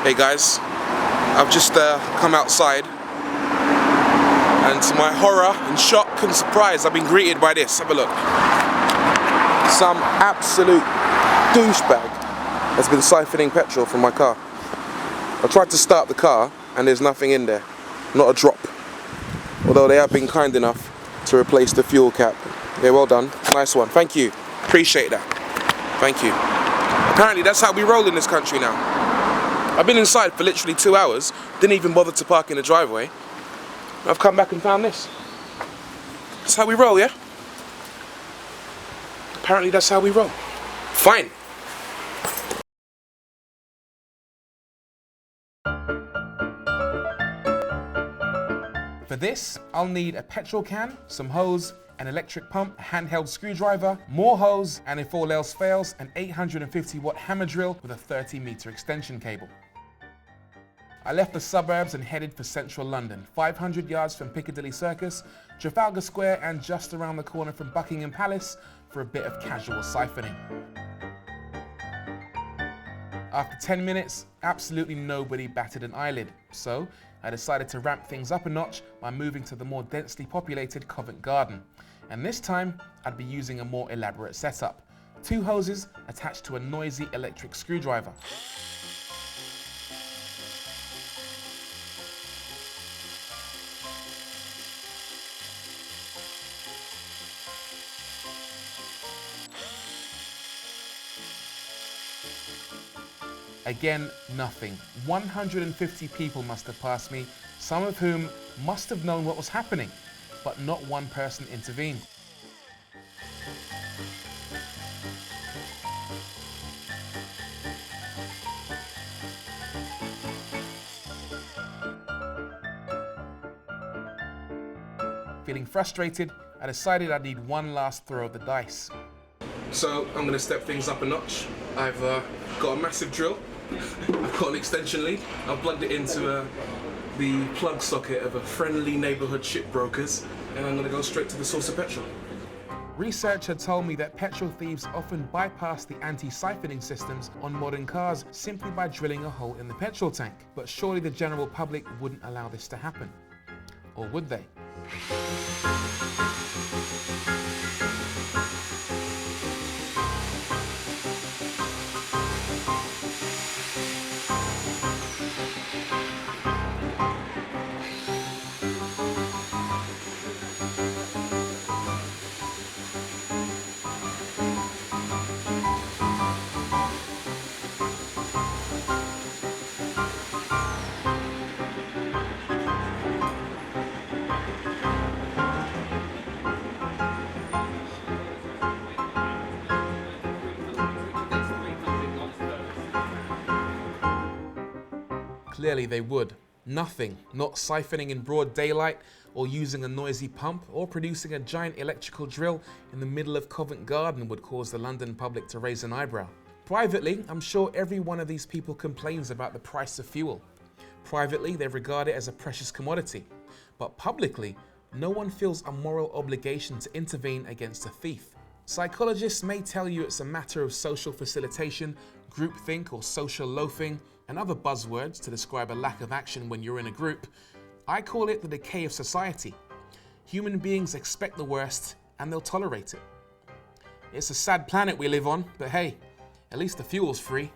Hey guys, I've just come outside, and to my horror and shock and surprise, I've been greeted by this. Have a look. Some absolute douchebag has been siphoning petrol from my car. I tried to start the car and there's nothing in there, not a drop. Although they have been kind enough to replace the fuel cap. Yeah, well done, nice one, thank you, appreciate that, thank you. Apparently that's how we roll in this country now. I've been inside for literally 2 hours, didn't even bother to park in the driveway. I've come back and found this. That's how we roll, yeah? Apparently that's how we roll. Fine. For this, I'll need a petrol can, some hose, an electric pump, a handheld screwdriver, more hose, and if all else fails, an 850 watt hammer drill with a 30-meter extension cable. I left the suburbs and headed for central London, 500 yards from Piccadilly Circus, Trafalgar Square, and just around the corner from Buckingham Palace for a bit of casual siphoning. After 10 minutes, absolutely nobody batted an eyelid, so I decided to ramp things up a notch by moving to the more densely populated Covent Garden. And this time, I'd be using a more elaborate setup. 2 hoses attached to a noisy electric screwdriver. Again, nothing. 150 people must have passed me, some of whom must have known what was happening, but not one person intervened. Feeling frustrated, I decided I'd need one last throw of the dice. So I'm going to step things up a notch. I've got a massive drill. I've got an extension lead. I've plugged it into the plug socket of a friendly neighbourhood shipbrokers, and I'm going to go straight to the source of petrol. Research had told me that petrol thieves often bypass the anti-siphoning systems on modern cars simply by drilling a hole in the petrol tank. But surely the general public wouldn't allow this to happen. Or would they? Clearly they would. Nothing, not siphoning in broad daylight, or using a noisy pump, or producing a giant electrical drill in the middle of Covent Garden would cause the London public to raise an eyebrow. Privately, I'm sure every one of these people complains about the price of fuel. Privately, they regard it as a precious commodity. But publicly, no one feels a moral obligation to intervene against a thief. Psychologists may tell you it's a matter of social facilitation, groupthink, or social loafing, and other buzzwords to describe a lack of action when you're in a group. I call it the decay of society. Human beings expect the worst and they'll tolerate it. It's a sad planet we live on, but hey, at least the fuel's free.